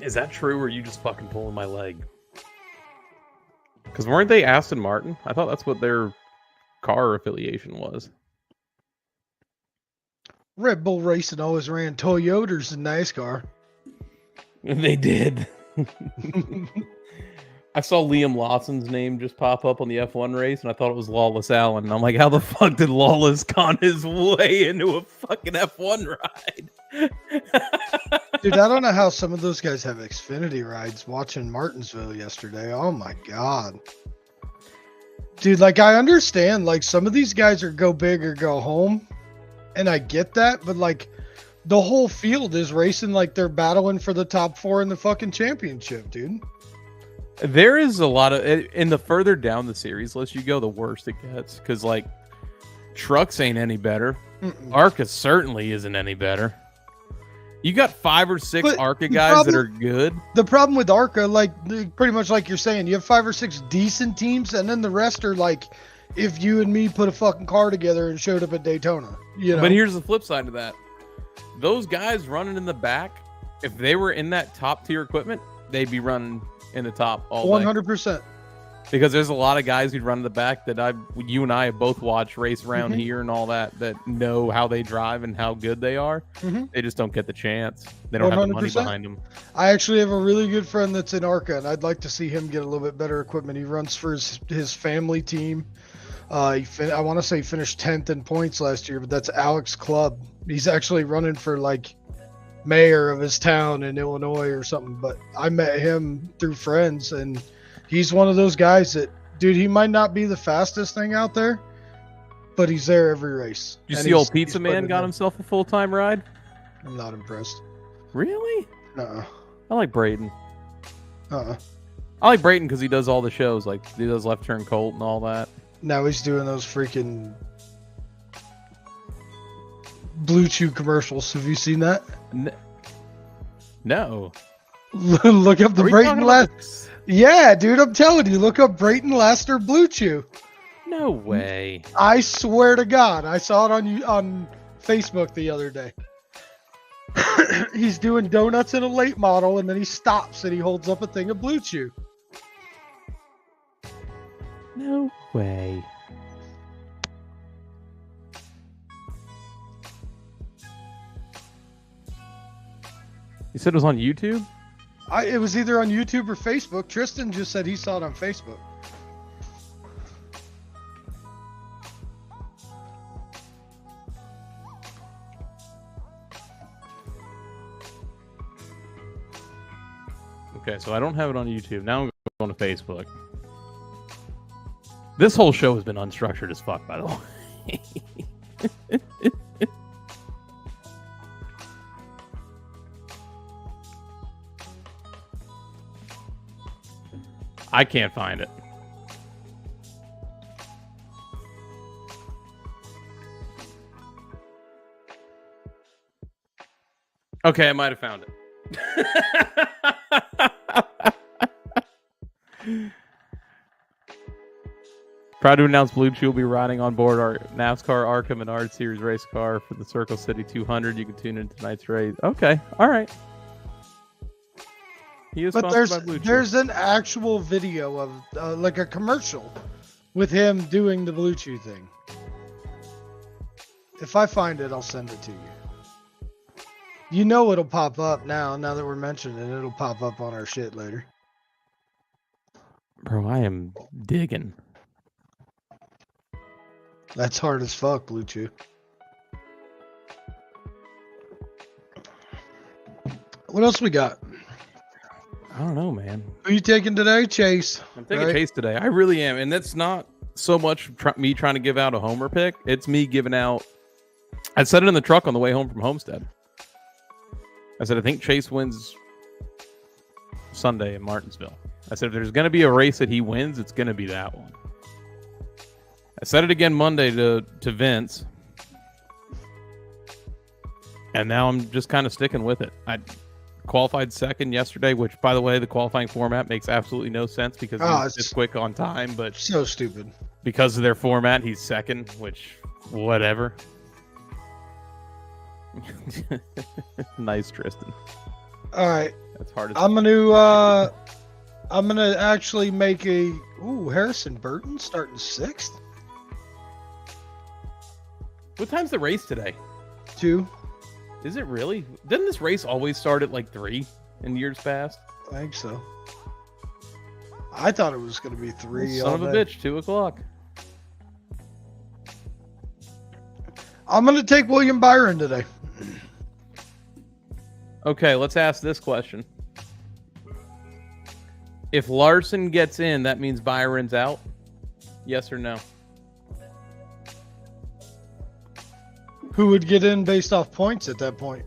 Is that true, or are you just fucking pulling my leg? Because weren't they Aston Martin? I thought that's what their car affiliation was. Red Bull Racing always ran Toyotas in NASCAR. They did. I saw Liam Lawson's name just pop up on the F1 race, and I thought it was Lawless Alan. And I'm like, how the fuck did Lawless con his way into a fucking F1 ride? Dude, I don't know how some of those guys have Xfinity rides watching Martinsville yesterday. Oh my God. Dude, like I understand, like some of these guys are go big or go home. And I get that, but like the whole field is racing like they're battling for the top 4 in the fucking championship, dude. There is a lot of, in the further down the series list you go, the worse it gets. Because, like, trucks ain't any better. ARCA certainly isn't any better. You got 5 or 6 But ARCA the guys that problem- are good. The problem with ARCA, like pretty much like you're saying, you have 5 or 6 decent teams, and then the rest are like, if you and me put a fucking car together and showed up at Daytona, you know. But here's the flip side of that. Those guys running in the back, if they were in that top tier equipment, they'd be running in the top all day. 100%. Because there's a lot of guys who run in the back that you and I have both watched race around Mhm. here and all that know how they drive and how good they are. Mhm. They just don't get the chance. They don't have the money 100%. behind them. I actually have a really good friend that's in ARCA, and I'd like to see him get a little bit better equipment. He runs for his family team. I want to say finished 10th in points last year, but that's Alex Clubb. He's actually running for like mayor of his town in Illinois or something. But I met him through friends, and he's one of those guys that, dude, he might not be the fastest thing out there, but he's there every race. Did you And see old he's Pizza putting Man it got in. himself a full-time ride? I'm not impressed. Really? Uh-uh. I like Braden. Uh-uh. I like Braden because he does all the shows. Like, he does Left Turn Colt and all that. Now he's doing those freaking Blue Chew commercials. Have you seen that? No. Look up the Are we Brayton talking Last. about- Yeah, dude, I'm telling you, look up Brayton Laster Blue Chew. No way. I swear to God, I saw it on Facebook the other day. He's doing donuts in a late model, and then he stops and he holds up a thing of Blue Chew. No way. You said it was on YouTube? It was either on YouTube or Facebook. Tristan just said he saw it on Facebook. Okay, so I don't have it on YouTube. Now I'm going to Facebook. This whole show has been unstructured as fuck, by the way. I can't find it. Okay, I might have found it. Proud to announce Blue Chew will be riding on board our NASCAR ARCA Menard Series race car for the Circle City 200. You can tune in tonight's race. Okay, all right. He is But sponsored by Blue Chew. there's an actual video of like a commercial with him doing the Blue Chew thing. If I find it, I'll send it to you. You know it'll pop up now that we're mentioning it. It'll pop up on our shit later. Bro, I am digging. That's hard as fuck, Blue Chew. What else we got? I don't know, man. Who are you taking today? Chase. I'm taking right? Chase today. I really am. And that's not so much me trying to give out a homer pick. It's me giving out. I said it in the truck on the way home from Homestead. I said, I think Chase wins Sunday in Martinsville. I said, if there's going to be a race that he wins, it's going to be that one. I said it again Monday to Vince. And now I'm just kind of sticking with it. I qualified second yesterday, which, by the way, the qualifying format makes absolutely no sense because he's just quick on time. But so stupid. Because of their format, he's second, which, whatever. Nice, Tristan. All right. That's hard. I'm gonna actually make Harrison Burton starting 6th. What time's the race today? 2. Is it really? Didn't this race always start at like 3 in years past? I think so. I thought it was gonna be 3. Son of a bitch, 2 o'clock. I'm gonna take William Byron today. Okay, let's ask this question. If Larson gets in, that means Byron's out? Yes or no? Who would get in based off points at that point?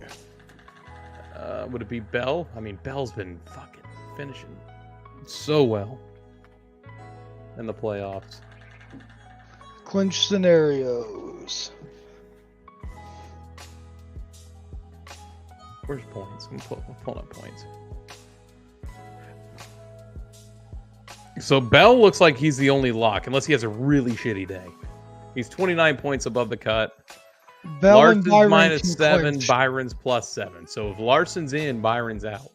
Would it be Bell? I mean, Bell's been fucking finishing so well in the playoffs. Clinch scenarios. Where's points? I'm pulling up points. So Bell looks like he's the only lock, unless he has a really shitty day. He's 29 points above the cut. Bell Larson's and Byron -7, clinch. Byron's +7. So if Larson's in, Byron's out.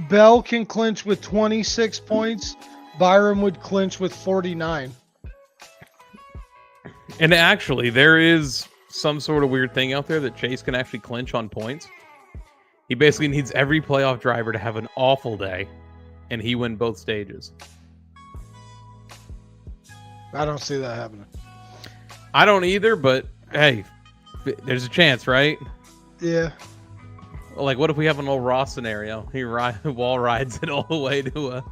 Bell can clinch with 26 points. Byron would clinch with 49. And actually, there is some sort of weird thing out there that Chase can actually clinch on points. He basically needs every playoff driver to have an awful day, and he win both stages. I don't see that happening. I don't either, but hey, there's a chance, right? Yeah. Like, what if we have an old Ross scenario? He wall rides it all the way to a...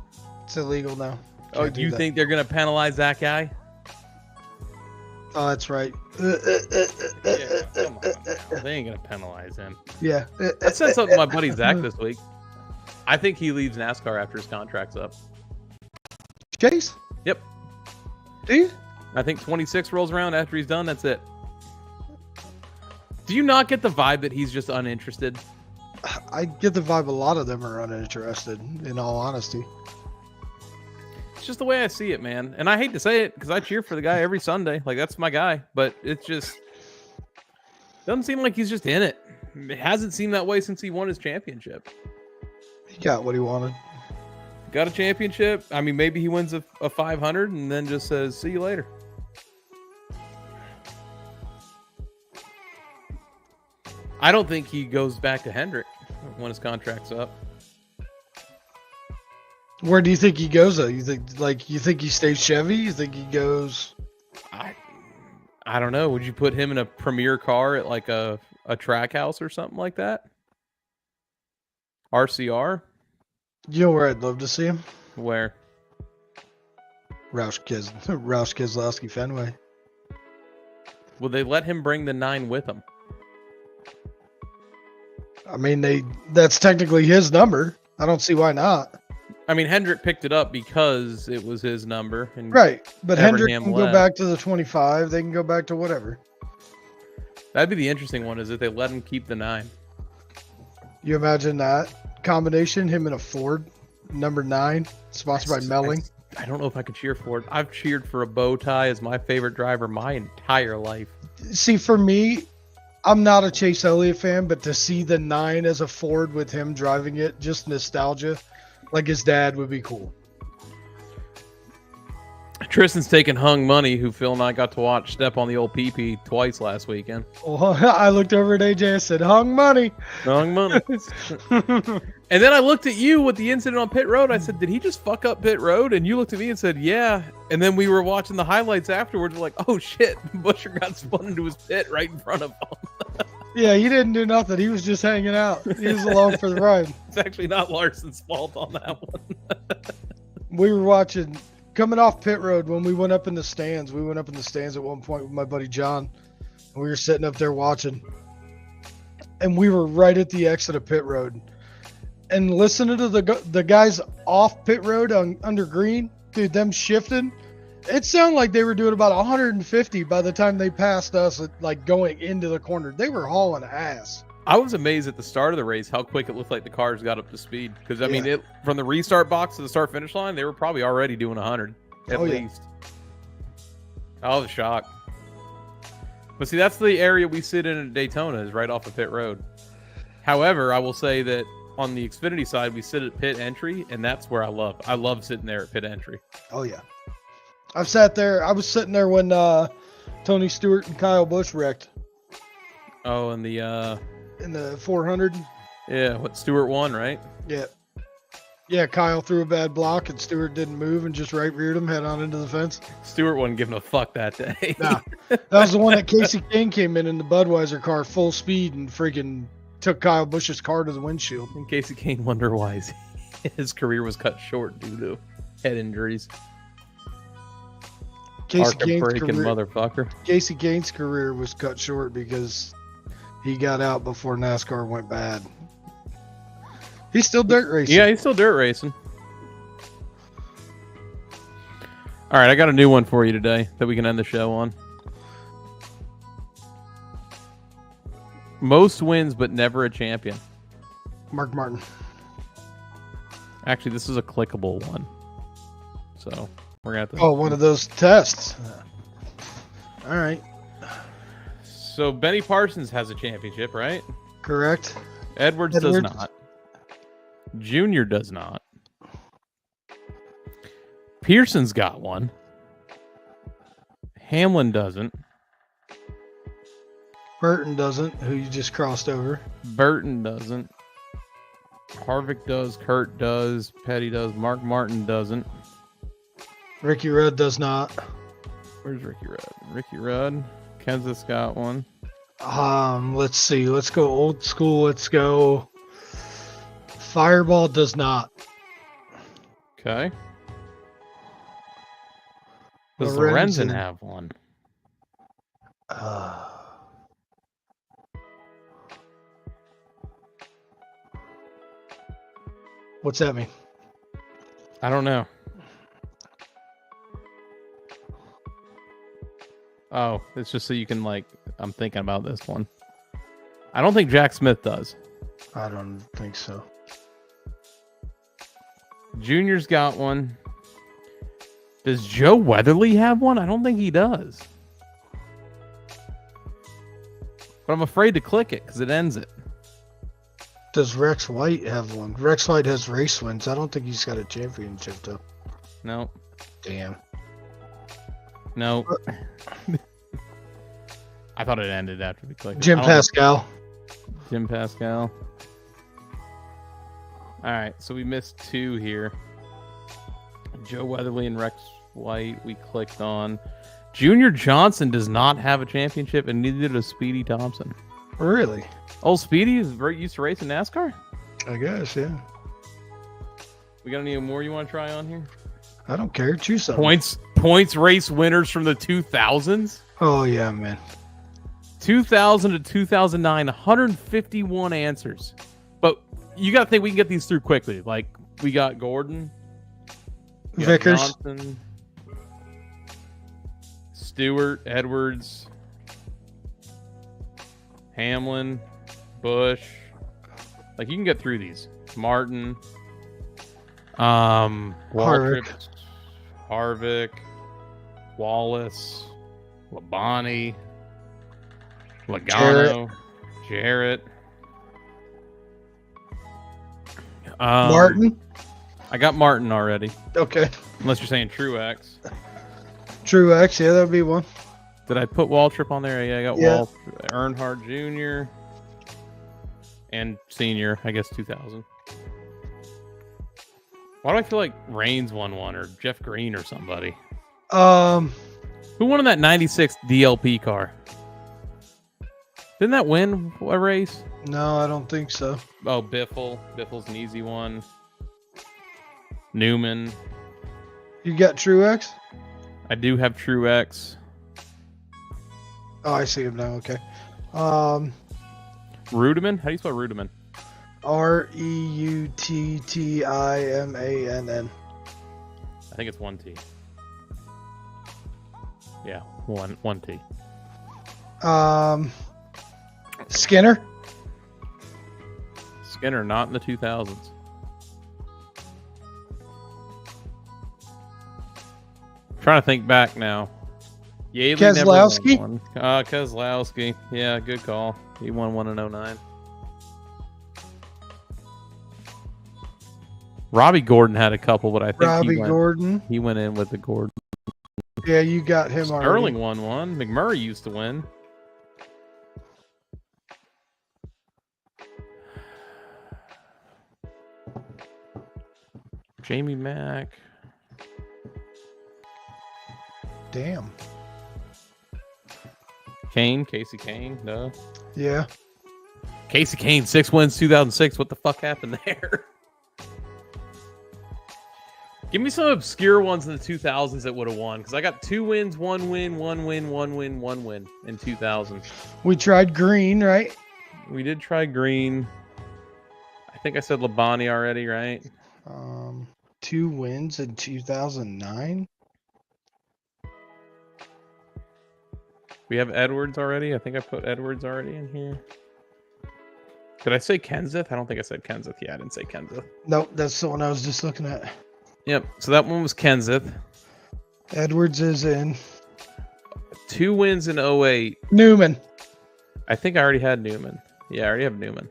It's illegal now. Oh, Can't do you that. think they're going to penalize that guy? Oh, that's right. Yeah, come on. They ain't going to penalize him. Yeah. I said something to my buddy Zach this week. I think he leaves NASCAR after his contract's up. Chase? Yep. Do you? I think 26 rolls around after he's done. That's it. Do you not get the vibe that he's just uninterested? I get the vibe a lot of them are uninterested, in all honesty. It's just the way I see it, man. And I hate to say it because I cheer for the guy every Sunday. Like, that's my guy. But it just doesn't seem like he's just in it. It hasn't seemed that way since he won his championship. He got what he wanted. Got a championship. I mean, maybe he wins a 500 and then just says, see you later. I don't think he goes back to Hendrick when his contract's up. Where do you think he goes though? You think he stays Chevy? You think he goes? I don't know. Would you put him in a premier car at like a track house or something like that? RCR? You know where I'd love to see him? Where? Roush Keselowski Fenway. Will they let him bring the 9 with him? I mean, that's technically his number. I don't see why not. I mean, Hendrick picked it up because it was his number. And right, but Hendrick Evernham can left. go back to the 25. They can go back to whatever. That'd be the interesting one, is that they let him keep the 9. You imagine that combination, him in a Ford, number 9, sponsored by Melling. I don't know if I could cheer for it. I've cheered for a bow tie as my favorite driver my entire life. See, for me, I'm not a Chase Elliott fan, but to see the 9 as a Ford with him driving it, just nostalgia. Like his dad would be cool. Tristan's taking Hung Money, who Phil and I got to watch step on the old PP twice last weekend. Well, I looked over at AJ and said, Hung Money. Hung Money. And then I looked at you with the incident on pit road. I said, did he just fuck up pit road? And you looked at me and said, yeah. And then we were watching the highlights afterwards. We're like, oh shit, Busher got spun into his pit right in front of him. Yeah, he didn't do nothing. He was just hanging out. He was along for the ride. It's actually not Larson's fault on that one. We were watching, coming off pit road when we went up in the stands. We went up in the stands at one point with my buddy John. And we were sitting up there watching. And we were right at the exit of pit road. And listening to the guys off pit road under green, dude, them shifting. It sounded like they were doing about 150 by the time they passed us, like going into the corner. They were hauling ass. I was amazed at the start of the race how quick it looked like the cars got up to speed. Because, I mean, from the restart box to the start-finish line, they were probably already doing 100 at least. I was shocked. But see, that's the area we sit in at Daytona is right off of pit road. However, I will say that on the Xfinity side, we sit at pit entry, and that's where I love sitting there at pit entry. Oh, yeah. I've sat there. I was sitting there when Tony Stewart and Kyle Busch wrecked. Oh, and the in the 400. Yeah, what Stewart won, right? Yeah. Yeah, Kyle threw a bad block and Stewart didn't move and just right reared him head on into the fence. Stewart wasn't giving a fuck that day. Nah. That was the one that Casey Kane came in the Budweiser car full speed and freaking took Kyle Busch's car to the windshield. In case Kane wonder why his career was cut short due to head injuries. Casey Kane's career was cut short because he got out before NASCAR went bad. He's still dirt racing. Yeah, he's still dirt racing. All right, I got a new one for you today that we can end the show on. Most wins, but never a champion. Mark Martin. Actually, this is a clickable one. So we're gonna have to. Oh, one of those tests. All right. So Benny Parsons has a championship, right? Correct. Edwards does not. Junior does not. Pearson's got one. Hamlin doesn't. Burton doesn't, who you just crossed over. Burton doesn't. Harvick does. Kurt does. Petty does. Mark Martin doesn't. Ricky Rudd does not. Where's Ricky Rudd? Ricky Rudd. Kenseth's got one. Let's see. Let's go old school. Let's go. Fireball does not. Okay. Does Lorenzen have one? What's that mean? I don't know. Oh, it's just so you can, like, I'm thinking about this one. I don't think Jack Smith does. I don't think so. Junior's got one. Does Joe Weatherly have one? I don't think he does. But I'm afraid to click it because it ends it. Does Rex White have one? Rex White has race wins. I don't think he's got a championship, though. No. Damn. No. I thought it ended after we clicked. Jim Pascal. Jim Pascal. All right, so we missed two here. Joe Weatherly and Rex White we clicked on. Junior Johnson does not have a championship, and neither does Speedy Thompson. Really? Oh, Speedy is very used to racing NASCAR? I guess, yeah. We got any more you want to try on here? I don't care. Choose something. Points race winners from the 2000s? Oh, yeah, man. 2000 to 2009, 151 answers. But you got to think we can get these through quickly. Like, we got Gordon. Vickers. Johnson, Stewart, Edwards, Hamlin, Bush. Like, you can get through these. Martin. Harvick, Wallace, Labonte, Logano, Jarrett. Martin? I got Martin already. Okay. Unless you're saying Truex. Truex, yeah, that'd be one. Did I put Waltrip on there? Yeah, I got Yeah. Earnhardt Jr. and Senior, I guess 2000. Why do I feel like Reigns won one, or Jeff Green or somebody? Who won in that 96 DLP car? Didn't that win a race? No, I don't think so. Oh, Biffle. Biffle's an easy one. Newman. You got Truex? I do have Truex. Oh, I see him now. Okay. Rudiman? How do you spell Rudiman? Reuttimann. I think it's 1T. Yeah, 1T. Skinner? Skinner, not in the 2000s. Trying to think back now. Yaley Keselowski? never won one. Keselowski. Yeah, good call. He won one in 09. Robbie Gordon had a couple, but I think Gordon. he went in with the Gordon. Yeah, you got him already. Sterling won one. McMurray used to win. Jamie Mack. Damn. Casey Kane, no. Yeah. Casey Kane, 6 wins, 2006. What the fuck happened there? Give me some obscure ones in the 2000s that would have won, because I got 2 wins, 1 win, 1 win, 1 win, 1 win in 2000. We tried Green, right? We did try Green. I think I said Labonte already, right? 2 wins in 2009. We have Edwards already. I think I put Edwards already in here. Did I say Kenseth? I don't think I said Kenseth. Yeah, I didn't say Kenseth. Nope, that's the one I was just looking at. Yep. So that one was Kenseth. Edwards is in. 2 wins in 08. Newman. I think I already had Newman. Yeah, I already have Newman.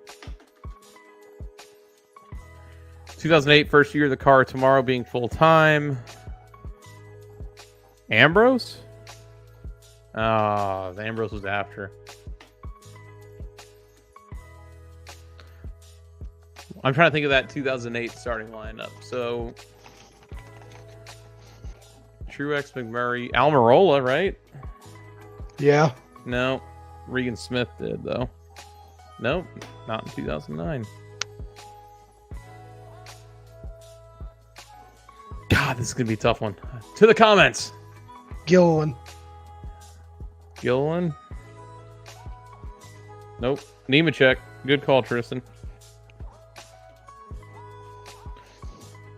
2008, first year of the car, tomorrow being full time. Ambrose? Oh, the Ambrose was after. I'm trying to think of that 2008 starting lineup. So, Truex, McMurray, Almirola, right? Yeah. No, Regan Smith did though. Nope, not in 2009. God, this is gonna be a tough one. To the comments. Gilliland. Nope. Nemechek. Good call, Tristan.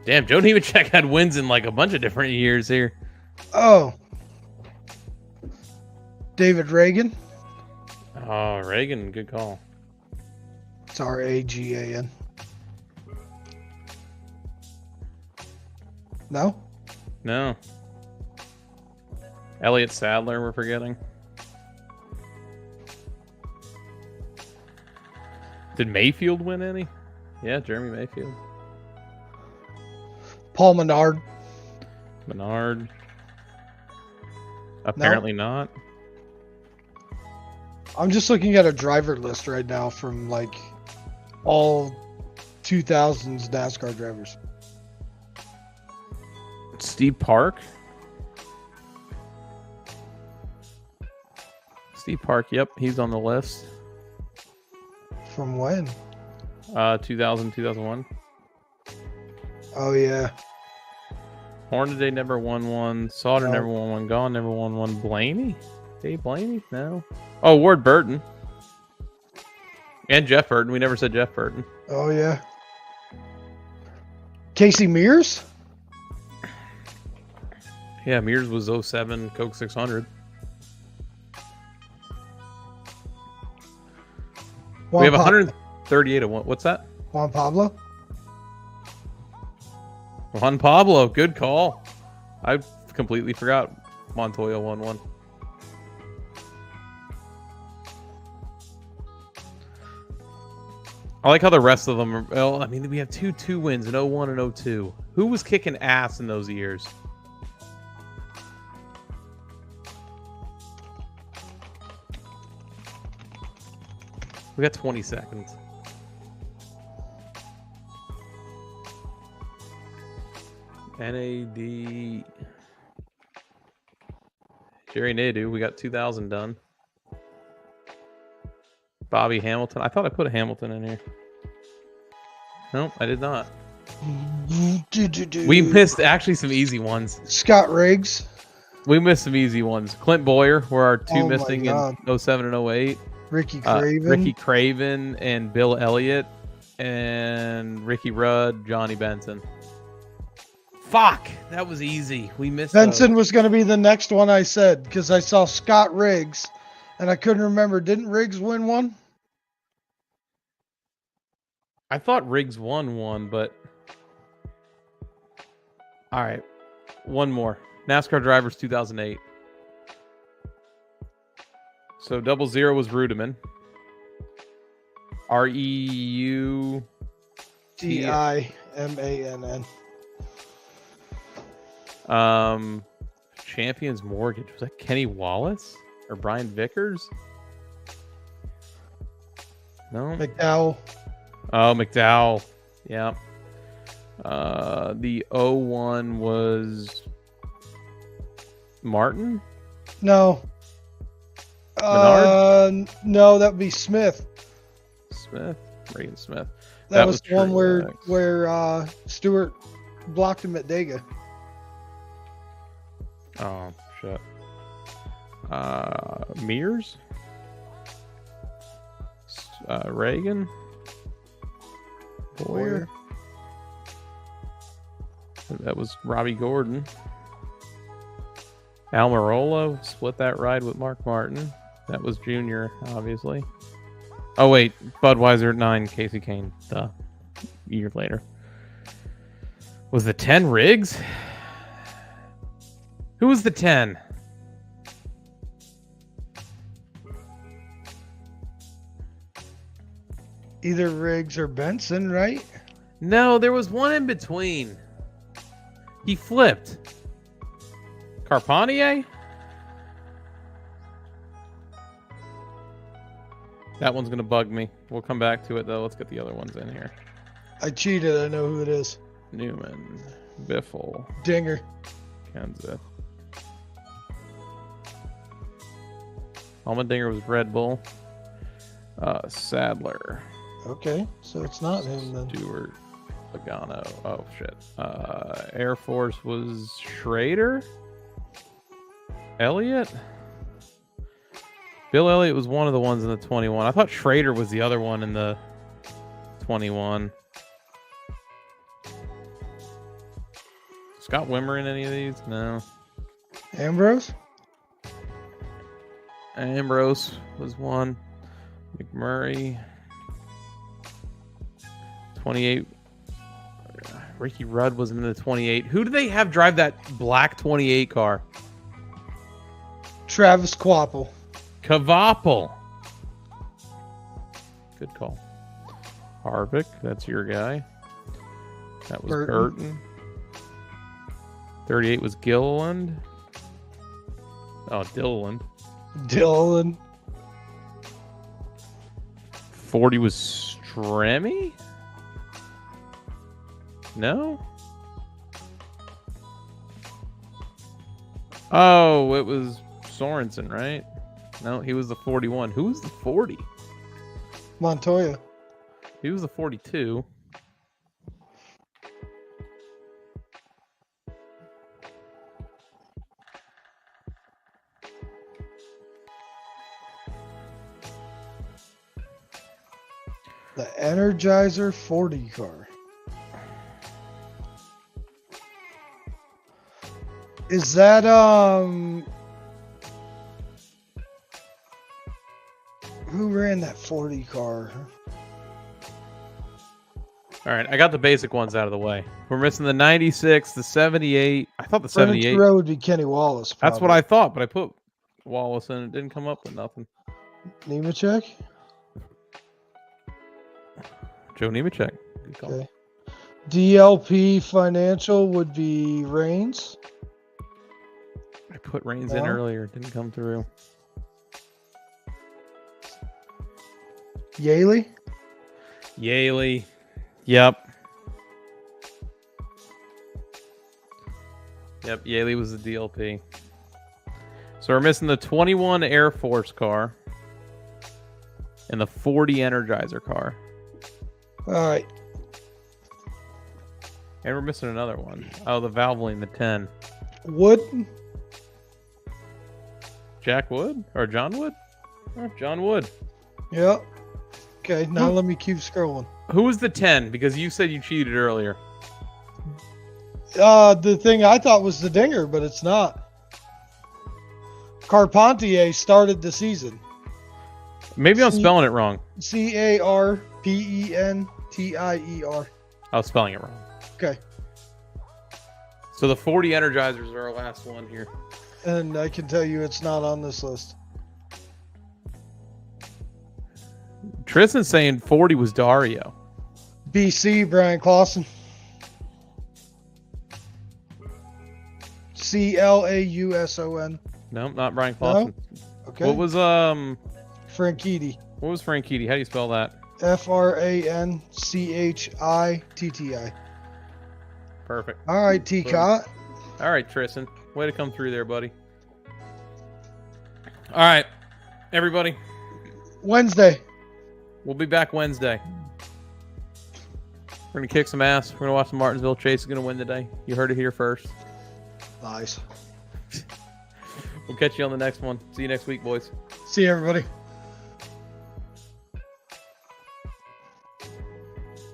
Damn, Joe Nemechek had wins in like a bunch of different years here. Oh. David Reagan. Oh, Reagan. Good call. It's Ragan. No? No. Elliott Sadler, we're forgetting. Did Mayfield win any? Yeah, Jeremy Mayfield. Paul Menard. Apparently not. I'm just looking at a driver list right now from like all 2000s NASCAR drivers. Steve Park. Yep, he's on the list. From when? 2000, 2001. Oh, yeah. Hornaday never won one. Sauter No. never won one. Gone never won one. Blaney? Dave Blaney? No. Oh, Ward Burton. And Jeff Burton. We never said Jeff Burton. Oh, yeah. Casey Mears? Yeah, Mears was 07 Coke 600. We have 138 of one. What's that? Juan Pablo? Juan Pablo. Good call. I completely forgot Montoya won one. I like how the rest of them are, well, I mean, we have two wins in 01 and 02. Who was kicking ass in those years? We got 20 seconds. NAD. Jerry Nadeau. We got 2,000 done. Bobby Hamilton. I thought I put a Hamilton in here. Nope, I did not. We missed actually some easy ones. Scott Riggs. We missed some easy ones. Clint Boyer were our two Oh my missing God. in 07 and 08. Ricky Craven. Ricky Craven and Bill Elliott and Ricky Rudd, Johnny Benson. Fuck, that was easy. We missed Benson those. was going to be the next one I said because I saw Scott Riggs and I couldn't remember. Didn't Riggs win one? I thought Riggs won one, but all right, one more. NASCAR drivers 2008. So 00 was Rudiman. Dimann. Champions Mortgage. Was that Kenny Wallace or Brian Vickers? No. McDowell. Oh, McDowell. Yeah. The 01 was Martin? No. Menard? No, that would be Smith. Smith? Reagan Smith. That was the one Truex. where Stewart blocked him at Dega. Oh, shit. Mears? Reagan? Boyer? That was Robbie Gordon. Almirola split that ride with Mark Martin. That was Junior, obviously. Oh, wait. Budweiser 9, Casey Kane. A year later. Was the 10 Riggs? Who was the 10? Either Riggs or Benson, right? No, there was one in between. He flipped. Carpentier? That one's going to bug me. We'll come back to it, though. Let's get the other ones in here. I cheated. I know who it is. Newman. Biffle. Dinger. Kenseth. Allmendinger was Red Bull. Sadler. Okay, so it's not him then. Stewart. Pagano. Oh, shit. Air Force was Schrader? Elliott? Bill Elliott was one of the ones in the 21. I thought Schrader was the other one in the 21. Scott Wimmer in any of these? No. Ambrose? Ambrose was one. McMurray. 28. Ricky Rudd was in the 28. Who do they have drive that black 28 car? Travis Quapple. Kvapil. Good call. Harvick, that's your guy. That was Burton. 38 was Gilliland. Oh, Dillland. Dylan. 40 was Stremme? No? Oh, it was Sorensen, right? No, he was the 41. Who was the 40? Montoya. He was the 42. The Energizer 40 car. Is that who ran that 40 car? All right, I got the basic ones out of the way. We're missing the 96, the 78. I thought the Furniture 78. Row would be Kenny Wallace. That's what I thought, but I put Wallace in. It didn't come up with nothing. Nemechek? Joe Nemechek. Good call. Okay. DLP Financial would be Reigns. I put Reigns in earlier. It didn't come through. Yaley? Yaley. Yep. Yep, Yaley was the DLP. So we're missing the 21 Air Force car and the 40 Energizer car. All right. And we're missing another one. Oh, the Valvoline, the 10. Wood? Jack Wood? Or John Wood? Oh, John Wood. Yep. Okay, now let me keep scrolling. Who was the 10? Because you said you cheated earlier. The thing I thought was the Dinger, but it's not. Carpentier started the season. Maybe I'm spelling it wrong. Carpentier. I was spelling it wrong. Okay. So the 40 Energizers are our last one here. And I can tell you it's not on this list. Tristan's saying 40 was Dario. BC, Brian Clausen. Clauson. No, not Brian Clausen. No? Okay. What was Franchitti. What was Franchitti? How do you spell that? Franchitti. Perfect. All right, T-Cot. All right, Tristan. Way to come through there, buddy. All right, everybody. Wednesday. We'll be back Wednesday. We're going to kick some ass. We're going to watch the Martinsville. Chase is going to win today. You heard it here first. Nice. We'll catch you on the next one. See you next week, boys. See you, everybody.